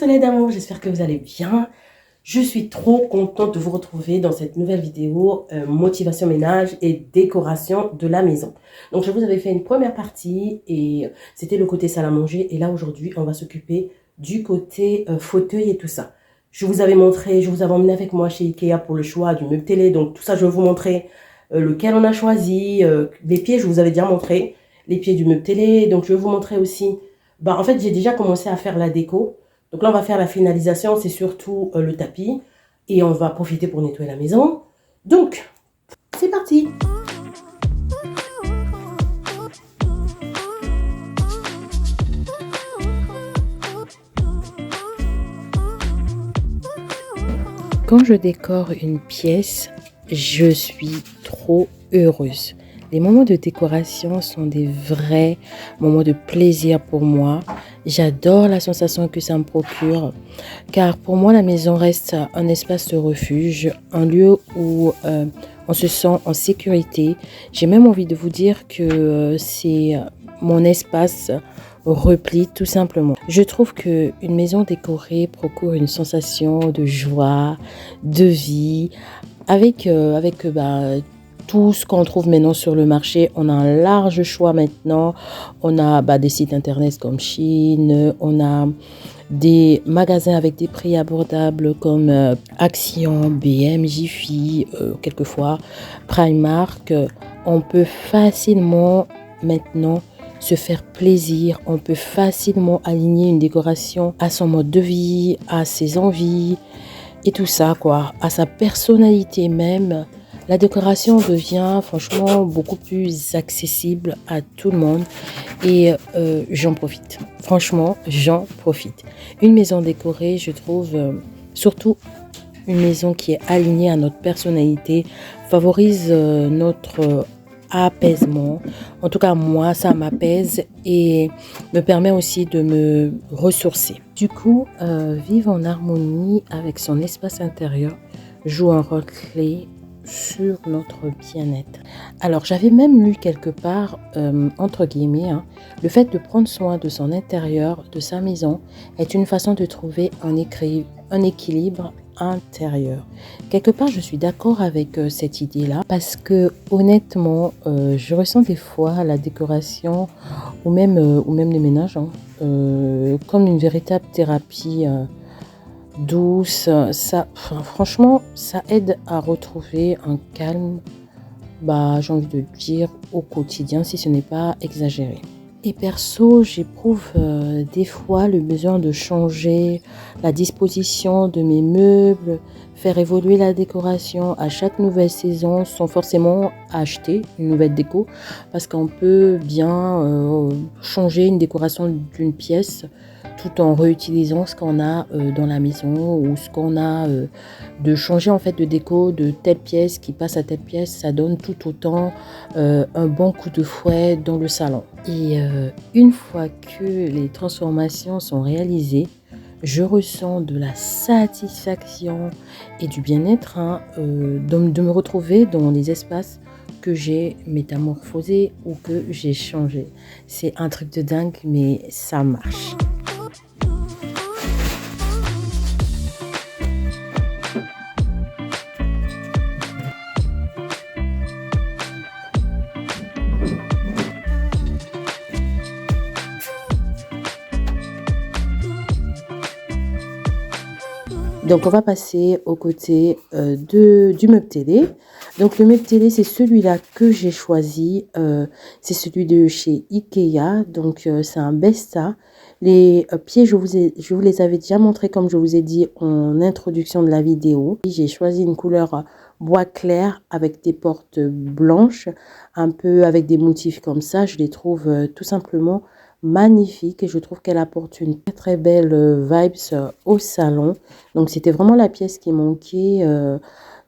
soleil d'amour, j'espère que vous allez bien. Je suis trop contente de vous retrouver dans cette nouvelle vidéo motivation ménage et décoration de la maison. Donc je vous avais fait une première partie et c'était le côté salle à manger. Et là aujourd'hui, on va s'occuper du côté fauteuil et tout ça. Je vous avais montré, je vous avais emmené avec moi chez Ikea pour le choix du meuble télé. Donc tout ça, je vais vous montrer lequel on a choisi. Les pieds, je vous avais déjà montré. Les pieds du meuble télé. Donc je vais vous montrer aussi. En fait, j'ai déjà commencé à faire la déco. Donc là, on va faire la finalisation, c'est surtout le tapis. Et on va profiter pour nettoyer la maison. Donc, c'est parti! Quand je décore une pièce, je suis trop heureuse. Les moments de décoration sont des vrais moments de plaisir pour moi. J'adore la sensation que ça me procure, car pour moi, la maison reste un espace de refuge, un lieu où on se sent en sécurité. J'ai même envie de vous dire que c'est mon espace repli tout simplement. Je trouve que une maison décorée procure une sensation de joie, de vie, avec tout ce qu'on trouve maintenant sur le marché. On a un large choix maintenant. On a des sites internet comme Chine, on a des magasins avec des prix abordables comme Action, BM, Jiffy, quelquefois Primark. On peut facilement maintenant se faire plaisir, on peut facilement aligner une décoration à son mode de vie, à ses envies et tout ça quoi, à sa personnalité même. La décoration devient franchement beaucoup plus accessible à tout le monde et j'en profite. Franchement, j'en profite. Une maison décorée, je trouve, surtout une maison qui est alignée à notre personnalité, favorise notre apaisement. En tout cas, moi, ça m'apaise et me permet aussi de me ressourcer. Du coup, vivre en harmonie avec son espace intérieur joue un rôle clé sur notre bien-être. Alors, j'avais même lu quelque part, entre guillemets, le fait de prendre soin de son intérieur, de sa maison, est une façon de trouver un équilibre intérieur. Quelque part, je suis d'accord avec cette idée-là parce que honnêtement, je ressens des fois la décoration ou même le ménage comme une véritable thérapie douce. Franchement, ça aide à retrouver un calme, j'ai envie de dire, au quotidien si ce n'est pas exagéré. Et perso, j'éprouve des fois le besoin de changer la disposition de mes meubles, faire évoluer la décoration à chaque nouvelle saison sans forcément acheter une nouvelle déco parce qu'on peut bien changer une décoration d'une pièce tout en réutilisant ce qu'on a dans la maison ou ce qu'on a de changer en fait de déco de telle pièce qui passe à telle pièce, ça donne tout autant un bon coup de fouet dans le salon. Et une fois que les transformations sont réalisées, je ressens de la satisfaction et du bien-être de me retrouver dans les espaces que j'ai métamorphosés ou que j'ai changés. C'est un truc de dingue, mais ça marche. Donc, on va passer au côté du meuble télé. Donc, le meuble télé, c'est celui-là que j'ai choisi. C'est celui de chez Ikea. Donc, c'est un Besta. Les pieds, je vous les avais déjà montrés, comme je vous ai dit en introduction de la vidéo. J'ai choisi une couleur bois clair avec des portes blanches, un peu avec des motifs comme ça. Je les trouve tout simplement magnifique et je trouve qu'elle apporte une très très belle vibes au salon. Donc c'était vraiment la pièce qui manquait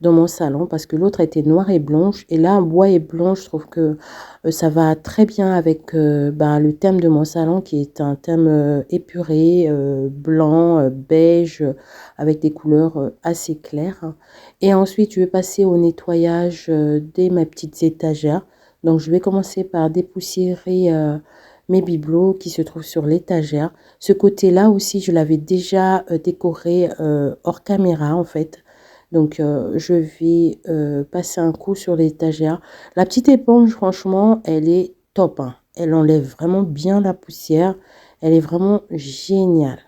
dans mon salon parce que l'autre était noire et blanche et là bois et blanc, je trouve que ça va très bien avec le thème de mon salon qui est un thème épuré, blanc, beige, avec des couleurs assez claires. Et ensuite je vais passer au nettoyage de mes petites étagères. Donc je vais commencer par dépoussiérer mes bibelots qui se trouvent sur l'étagère. Ce côté-là aussi, je l'avais déjà décoré hors caméra en fait. Donc, je vais passer un coup sur l'étagère. La petite éponge, franchement, elle est top, hein. Elle enlève vraiment bien la poussière. Elle est vraiment géniale.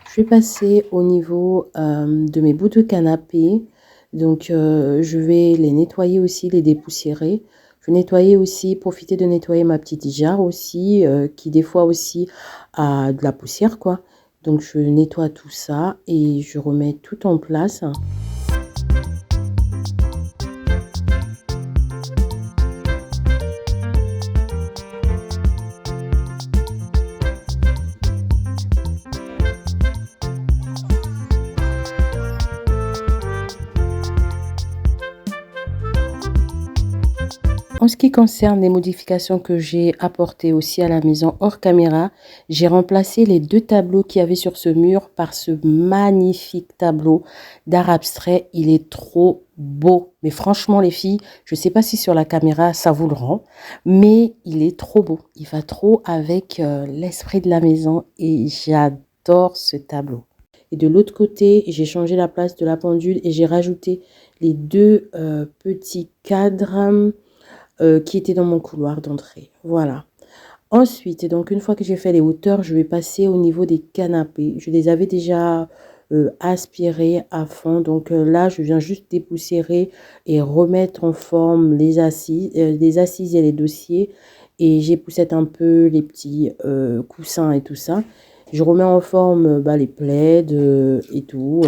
Je vais passer au niveau de mes bouts de canapé. Donc, je vais les nettoyer aussi, les dépoussiérer. Je vais nettoyer aussi, profiter de nettoyer ma petite jarre aussi, qui des fois aussi a de la poussière, quoi. Donc, je nettoie tout ça et je remets tout en place. En ce qui concerne les modifications que j'ai apportées aussi à la maison hors caméra, j'ai remplacé les 2 tableaux qu'il y avait sur ce mur par ce magnifique tableau d'art abstrait. Il est trop beau. Mais franchement, les filles, je ne sais pas si sur la caméra ça vous le rend, mais il est trop beau. Il va trop avec l'esprit de la maison et j'adore ce tableau. Et de l'autre côté, j'ai changé la place de la pendule et j'ai rajouté les 2 petits cadres qui était dans mon couloir d'entrée. Voilà. Ensuite, et donc une fois que j'ai fait les hauteurs, je vais passer au niveau des canapés. Je les avais déjà aspirés à fond. Donc là, je viens juste dépoussiérer et remettre en forme les assises et les dossiers. Et j'époussette un peu les petits coussins et tout ça. Je remets en forme les plaids et tout.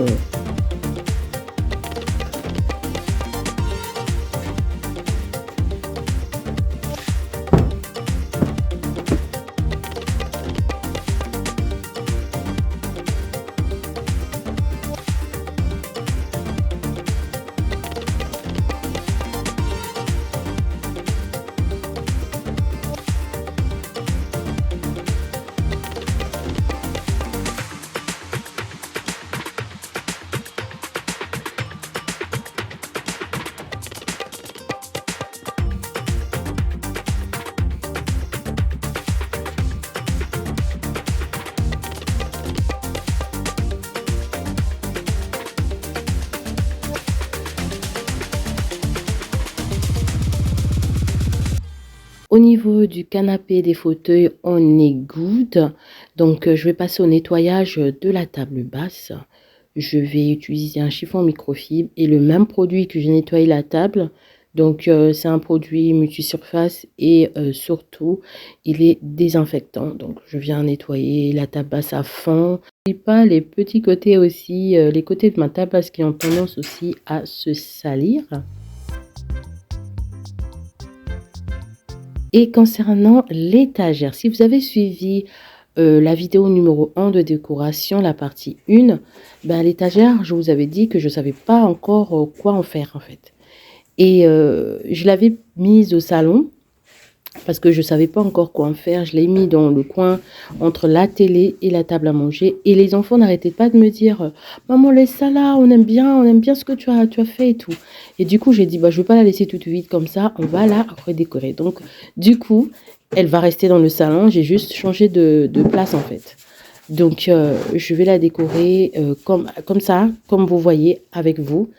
Au niveau du canapé et des fauteuils, on est good. Donc, je vais passer au nettoyage de la table basse. Je vais utiliser un chiffon microfibre et le même produit que j'ai nettoyé la table. Donc, c'est un produit multisurface et surtout, il est désinfectant. Donc, je viens nettoyer la table basse à fond. Et pas les petits côtés aussi, les côtés de ma table basse qui ont tendance aussi à se salir. Et concernant l'étagère, si vous avez suivi la vidéo numéro 1 de décoration, la partie 1, ben, l'étagère, je vous avais dit que je ne savais pas encore quoi en faire en fait. Et je l'avais mise au salon parce que je ne savais pas encore quoi en faire. Je l'ai mis dans le coin entre la télé et la table à manger. Et les enfants n'arrêtaient pas de me dire maman, laisse ça là, on aime bien ce que tu as fait et tout. Et du coup, j'ai dit je ne vais pas la laisser toute vide comme ça, on va la redécorer. Donc, du coup, elle va rester dans le salon. J'ai juste changé de place en fait. Donc, je vais la décorer comme ça, comme vous voyez avec vous.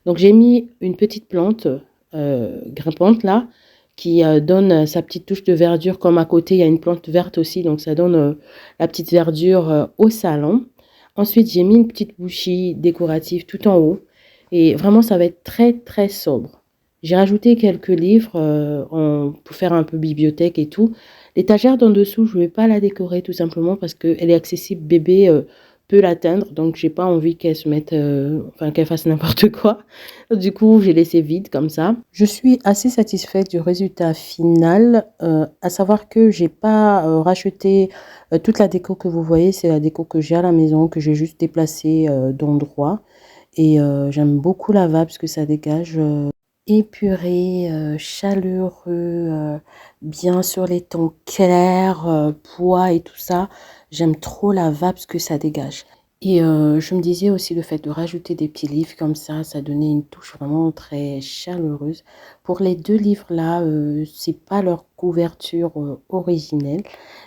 Donc j'ai mis une petite plante grimpante là qui donne sa petite touche de verdure, comme à côté il y a une plante verte aussi, donc ça donne la petite verdure au salon. Ensuite j'ai mis une petite bougie décorative tout en haut et vraiment ça va être très très sobre. J'ai rajouté quelques livres pour faire un peu bibliothèque et tout. L'étagère d'en dessous, je ne vais pas la décorer tout simplement parce qu'elle est accessible, bébé peut l'atteindre. Donc, j'ai pas envie qu'elle se mette, enfin qu'elle fasse n'importe quoi. Du coup, j'ai laissé vide comme ça. Je suis assez satisfaite du résultat final, à savoir que j'ai pas racheté toute la déco que vous voyez. C'est la déco que j'ai à la maison, que j'ai juste déplacée d'endroit. Et j'aime beaucoup la vibe parce que ça dégage épuré, chaleureux, bien sur les tons clairs, bois et tout ça. J'aime trop la vibes que ça dégage. Et je me disais aussi le fait de rajouter des petits livres comme ça donnait une touche vraiment très chaleureuse. Pour les 2 livres-là, c'est pas leur couverture originelle.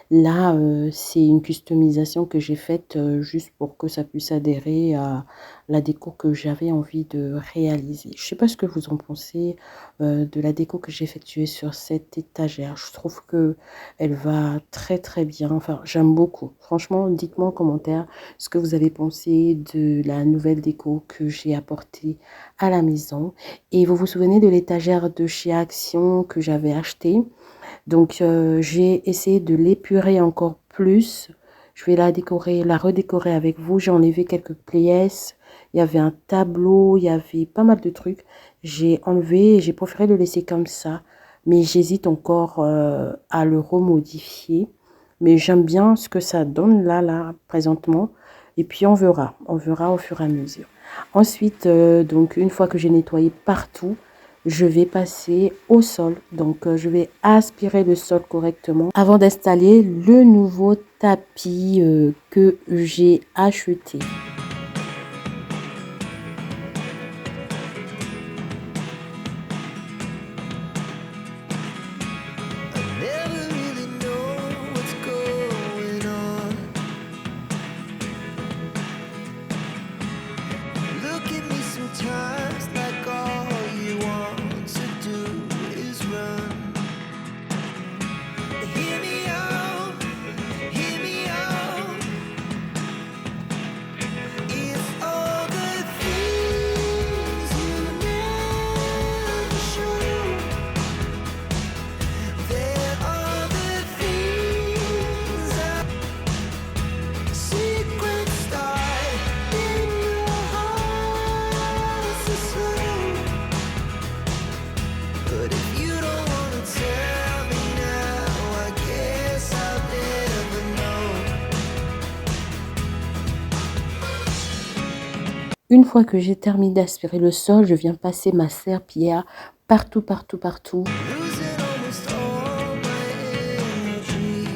Là, c'est une customisation que j'ai faite juste pour que ça puisse adhérer à la déco que j'avais envie de réaliser. Je sais pas ce que vous en pensez de la déco que j'ai effectuée sur cette étagère. Je trouve que elle va très très bien. Enfin, j'aime beaucoup. Franchement, dites-moi en commentaire ce que vous avez pensé de la nouvelle déco que j'ai apportée à la maison. Et vous vous souvenez de l'étagère de chez Action que j'avais achetée? Donc, j'ai essayé de l'épurer encore plus. Je vais la décorer, la redécorer avec vous. J'ai enlevé quelques pièces. Il y avait un tableau, il y avait pas mal de trucs. J'ai enlevé et j'ai préféré le laisser comme ça. Mais j'hésite encore à le remodifier. Mais j'aime bien ce que ça donne là, présentement. Et puis on verra au fur et à mesure. Ensuite, donc une fois que j'ai nettoyé partout, je vais passer au sol. Donc, je vais aspirer le sol correctement avant d'installer le nouveau tapis que j'ai acheté. Never really know what's going on. Look at me sometimes like all you want to do is run. Hear me out, hear me out. It's all the things you never show. There are the things secrets start in your heart so slow. But if you don't wanna tell me now, I guess I'll never know. Une fois que j'ai terminé d'aspirer le sol, je viens passer ma serpillière partout, partout, partout. Losing almost all my energy.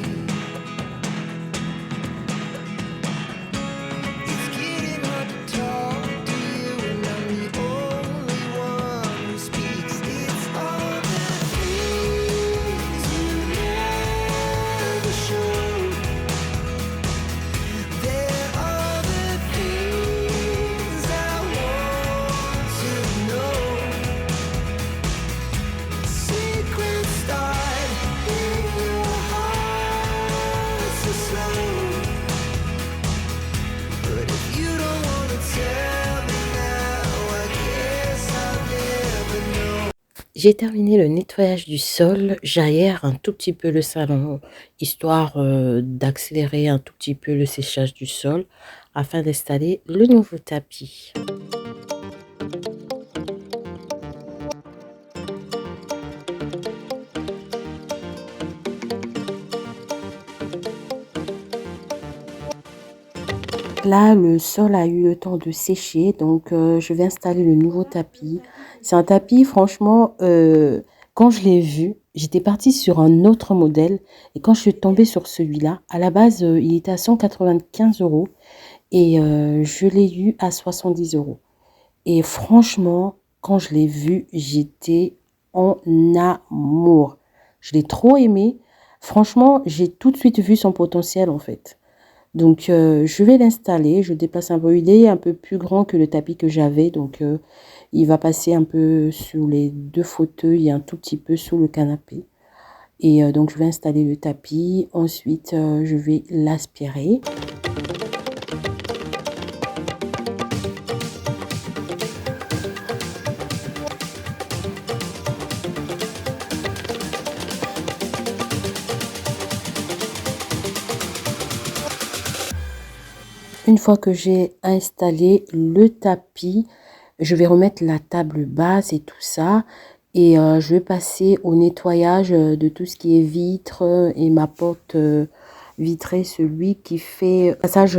It's getting hard to talk to you, and I'm the only one who speaks. It's all the things you never show. There are the things I want to know. Secrets start in your heart so slow. But if you don't wanna tell me now, I guess I'll never know. J'ai terminé le nettoyage du sol. J'aère un tout petit peu le salon, histoire d'accélérer un tout petit peu le séchage du sol afin d'installer le nouveau tapis. Là, le sol a eu le temps de sécher, donc je vais installer le nouveau tapis. C'est un tapis, franchement, quand je l'ai vu, j'étais partie sur un autre modèle et quand je suis tombée sur celui-là, à la base, il était à 195 € et je l'ai eu à 70 €. Et franchement, quand je l'ai vu, j'étais en amour. Je l'ai trop aimé. Franchement, j'ai tout de suite vu son potentiel en fait. Donc, je vais l'installer. Je déplace un peu. Il est un peu plus grand que le tapis que j'avais. Donc, il va passer un peu sous les 2 fauteuils et un tout petit peu sous le canapé. Et donc, je vais installer le tapis. Ensuite, je vais l'aspirer. Une fois que j'ai installé le tapis, je vais remettre la table basse et tout ça. Et je vais passer au nettoyage de tout ce qui est vitre et ma porte vitrée, celui qui fait le passage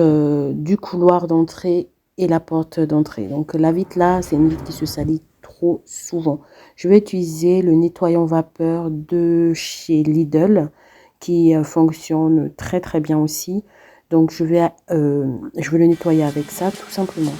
du couloir d'entrée et la porte d'entrée. Donc la vitre là, c'est une vitre qui se salit trop souvent. Je vais utiliser le nettoyant vapeur de chez Lidl qui fonctionne très très bien aussi. Donc je vais le nettoyer avec ça tout simplement.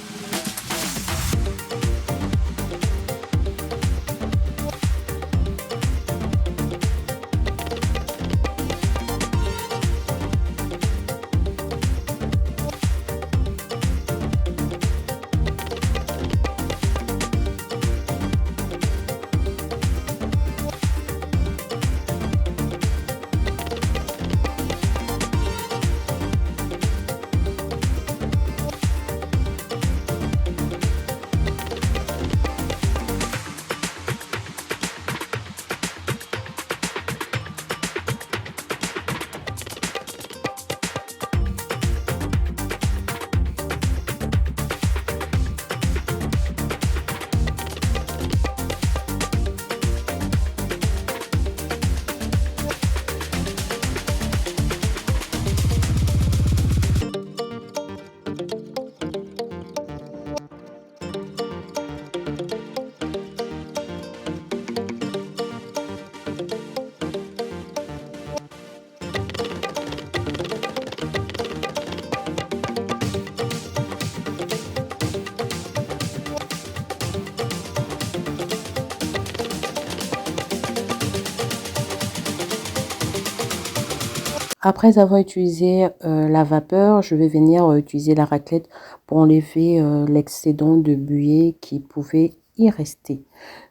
Après avoir utilisé la vapeur, je vais venir utiliser la raclette pour enlever l'excédent de buée qui pouvait y rester.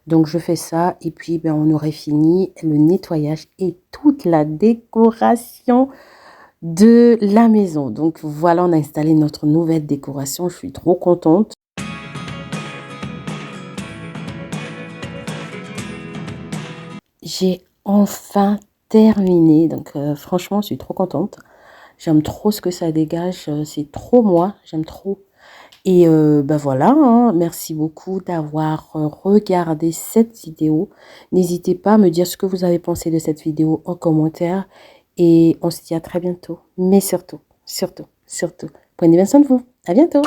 Donc je fais ça et puis ben, on aurait fini le nettoyage et toute la décoration de la maison. Donc voilà, on a installé notre nouvelle décoration. Je suis trop contente. J'ai enfin terminé. Donc franchement, je suis trop contente. J'aime trop ce que ça dégage. C'est trop moi. J'aime trop. Et ben voilà, hein. Merci beaucoup d'avoir regardé cette vidéo. N'hésitez pas à me dire ce que vous avez pensé de cette vidéo en commentaire. Et on se dit à très bientôt. Mais surtout, surtout, surtout, prenez bien soin de vous. À bientôt.